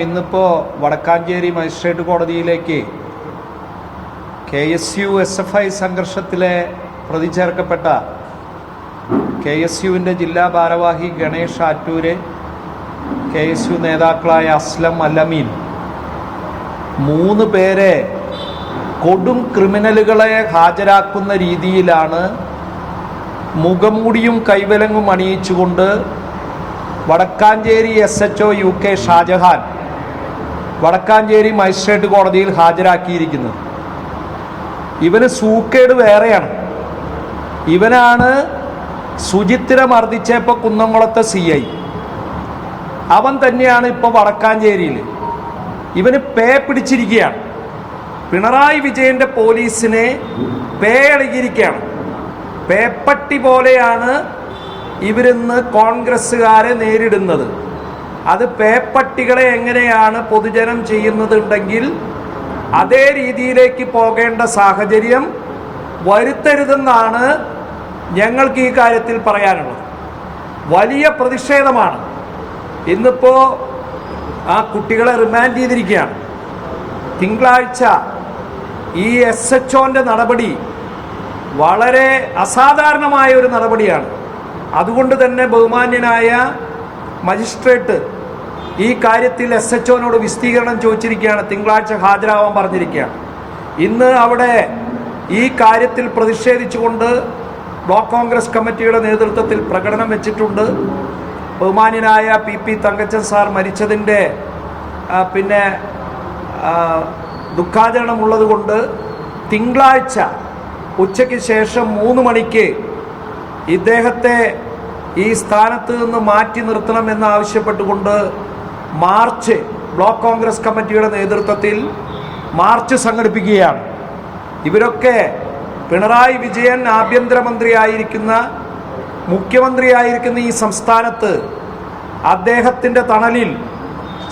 ഇന്നിപ്പോൾ വടക്കാഞ്ചേരി മജിസ്ട്രേറ്റ് കോടതിയിലേക്ക് KSU-SFI സംഘർഷത്തിലെ പ്രതി ചേർക്കപ്പെട്ട KSUവിൻ്റെ ജില്ലാ ഭാരവാഹി ഗണേഷ് ആറ്റൂര്, KSU നേതാക്കളായ അസ്ലം അലമീൻ, 3 പേരെ കൊടും ക്രിമിനലുകളെ ഹാജരാക്കുന്ന രീതിയിലാണ് മുഖംമൂടിയും കൈവലങ്ങും അണിയിച്ചുകൊണ്ട് Vadakkanchery SHO UK Shajahan Vadakkanchery magistrate കോടതിയിൽ ഹാജരാക്കിയിരിക്കുന്നത്. ഇവന് സൂക്കേട് വേറെയാണ്. ഇവനാണ് സുജിത്തിനെ മർദ്ദിച്ചപ്പോൾ കുന്നംകുളത്തെ CI. അവൻ തന്നെയാണ് ഇപ്പോൾ വടക്കാഞ്ചേരിയിൽ. ഇവന് പേ പിടിച്ചിരിക്കുകയാണ്. പിണറായി വിജയൻ്റെ പോലീസിനെ പേ ഇളകിയിരിക്കുകയാണ്. പേപ്പട്ടി പോലെയാണ് ഇവരിന്ന് കോൺഗ്രസ്സുകാരെ നേരിടുന്നത്. അത് പേപ്പട്ടികളെ എങ്ങനെയാണ് പൊതുജനം ചെയ്യുന്നതുണ്ടെങ്കിൽ അതേ രീതിയിലേക്ക് പോകേണ്ട സാഹചര്യം വരുത്തരുതെന്നാണ് ഞങ്ങൾക്ക് ഈ കാര്യത്തിൽ പറയാനുള്ളത്. വലിയ പ്രതിഷേധമാണ്. ഇന്നിപ്പോൾ ആ കുട്ടികളെ റിമാൻഡ് ചെയ്തിരിക്കുകയാണ്. തിങ്കളാഴ്ച ഈ SHOൻ്റെ നടപടി വളരെ അസാധാരണമായ ഒരു നടപടിയാണ്. അതുകൊണ്ട് തന്നെ ബഹുമാന്യനായ മജിസ്ട്രേറ്റ് ഈ കാര്യത്തിൽ SHOനോട് വിശദീകരണം ചോദിച്ചിരിക്കുകയാണ്. തിങ്കളാഴ്ച ഹാജരാവാൻ പറഞ്ഞിരിക്കുകയാണ്. ഇന്ന് അവിടെ ഈ കാര്യത്തിൽ പ്രതിഷേധിച്ചുകൊണ്ട് ബ്ലോക്ക് കോൺഗ്രസ് കമ്മിറ്റിയുടെ നേതൃത്വത്തിൽ പ്രകടനം വെച്ചിട്ടുണ്ട്. ബഹുമാന്യനായ PP തങ്കച്ചൻ സാർ മരിച്ചതിൻ്റെ ദുഃഖാചരണമുള്ളത് കൊണ്ട് തിങ്കളാഴ്ച ഉച്ചയ്ക്ക് ശേഷം 3 മണിക്ക് ഇദ്ദേഹത്തെ ഈ സ്ഥാനത്ത് നിന്ന് മാറ്റി നിർത്തണമെന്ന് ആവശ്യപ്പെട്ടുകൊണ്ട് മാർച്ച് ബ്ലോക്ക് കോൺഗ്രസ് കമ്മിറ്റിയുടെ നേതൃത്വത്തിൽ മാർച്ച് സംഘടിപ്പിക്കുകയാണ്. ഇവരൊക്കെ പിണറായി വിജയൻ ആഭ്യന്തരമന്ത്രിയായിരിക്കുന്ന, മുഖ്യമന്ത്രിയായിരിക്കുന്ന ഈ സംസ്ഥാനത്ത് അദ്ദേഹത്തിൻ്റെ തണലിൽ,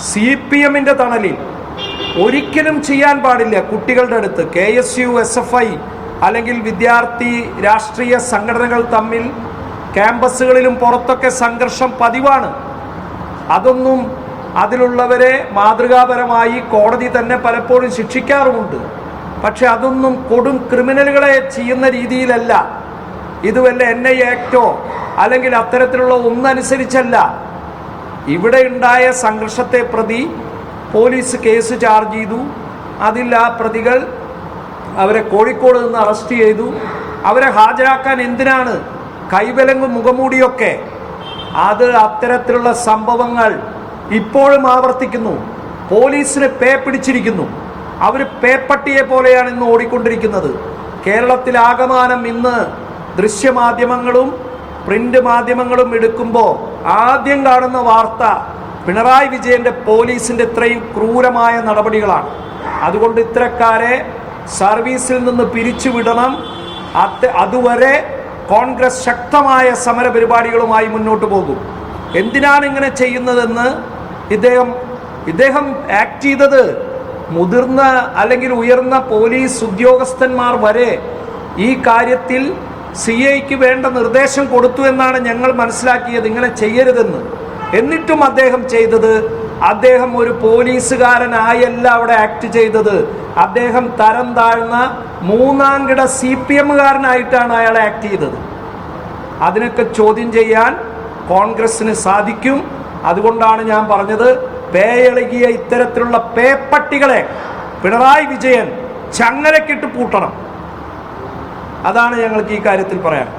CPMൻ്റെ തണലിൽ ഒരിക്കലും ചെയ്യാൻ പാടില്ല. കുട്ടികളുടെ അടുത്ത് KSU-SFI അല്ലെങ്കിൽ വിദ്യാർത്ഥി രാഷ്ട്രീയ സംഘടനകൾ തമ്മിൽ ക്യാമ്പസുകളിലും പുറത്തൊക്കെ സംഘർഷം പതിവാണ്. അതൊന്നും അതിലുള്ളവരെ മാതൃകാപരമായി കോടതി തന്നെ പലപ്പോഴും ശിക്ഷിക്കാറുമുണ്ട്. പക്ഷെ അതൊന്നും കൊടും ക്രിമിനലുകളെ ചെയ്യുന്ന രീതിയിലല്ല. ഇത് വല്ല NI ആക്ടോ അല്ലെങ്കിൽ അത്തരത്തിലുള്ള ഒന്നനുസരിച്ചല്ല. ഇവിടെ ഉണ്ടായ സംഘർഷത്തെ പ്രതി പോലീസ് കേസ് ചാർജ് ചെയ്തു. അതിൽ ആ പ്രതികൾ അവരെ കോഴിക്കോട് നിന്ന് അറസ്റ്റ് ചെയ്തു. അവരെ ഹാജരാക്കാൻ എന്തിനാണ് കൈവലങ്ങും മുഖമൂടിയൊക്കെ? അത് അത്തരത്തിലുള്ള സംഭവങ്ങൾ ഇപ്പോഴും ആവർത്തിക്കുന്നു. പോലീസിന് പേ പിടിച്ചിരിക്കുന്നു. അവർ പേപ്പട്ടിയെ പോലെയാണ് ഇന്ന് ഓടിക്കൊണ്ടിരിക്കുന്നത്. കേരളത്തിലാകമാനം ഇന്ന് ദൃശ്യമാധ്യമങ്ങളും പ്രിന്റ് മാധ്യമങ്ങളും എടുക്കുമ്പോൾ ആദ്യം കാണുന്ന വാർത്ത പിണറായി വിജയൻ്റെ പോലീസിൻ്റെ ഇത്രയും ക്രൂരമായ നടപടികളാണ്. അതുകൊണ്ട് ഇത്തരക്കാരെ സർവീസിൽ നിന്ന് പിരിച്ചുവിടണം. അതുവരെ കോൺഗ്രസ് ശക്തമായ സമര പരിപാടികളുമായി മുന്നോട്ട് പോകും. എന്തിനാണ് ഇങ്ങനെ ചെയ്യുന്നതെന്ന് ഇദ്ദേഹം ആക്ട് ചെയ്തത് മുതിർന്ന അല്ലെങ്കിൽ ഉയർന്ന പോലീസ് ഉദ്യോഗസ്ഥന്മാർ വരെ ഈ കാര്യത്തിൽ CIക്ക് വേണ്ട നിർദ്ദേശം കൊടുത്തു എന്നാണ് ഞങ്ങൾ മനസ്സിലാക്കിയത്, ഇങ്ങനെ ചെയ്യരുതെന്ന്. എന്നിട്ടും അദ്ദേഹം ചെയ്തത്, അദ്ദേഹം ഒരു പോലീസുകാരനായല്ല അവിടെ ആക്ട് ചെയ്തത്. അദ്ദേഹം തരം താഴ്ന്ന 3ാം കിട CPMകാരനായിട്ടാണ് അയാൾ ആക്ട് ചെയ്തത്. അതിനൊക്കെ ചോദ്യം ചെയ്യാൻ കോൺഗ്രസിന് സാധിക്കും. അതുകൊണ്ടാണ് ഞാൻ പറഞ്ഞത്, പേയളകിയ ഇത്തരത്തിലുള്ള പേപ്പട്ടികളെ പിണറായി വിജയൻ ചങ്ങലക്കിട്ട് പൂട്ടണം. അതാണ് ഞങ്ങൾക്ക് ഈ കാര്യത്തിൽ പറയാൻ.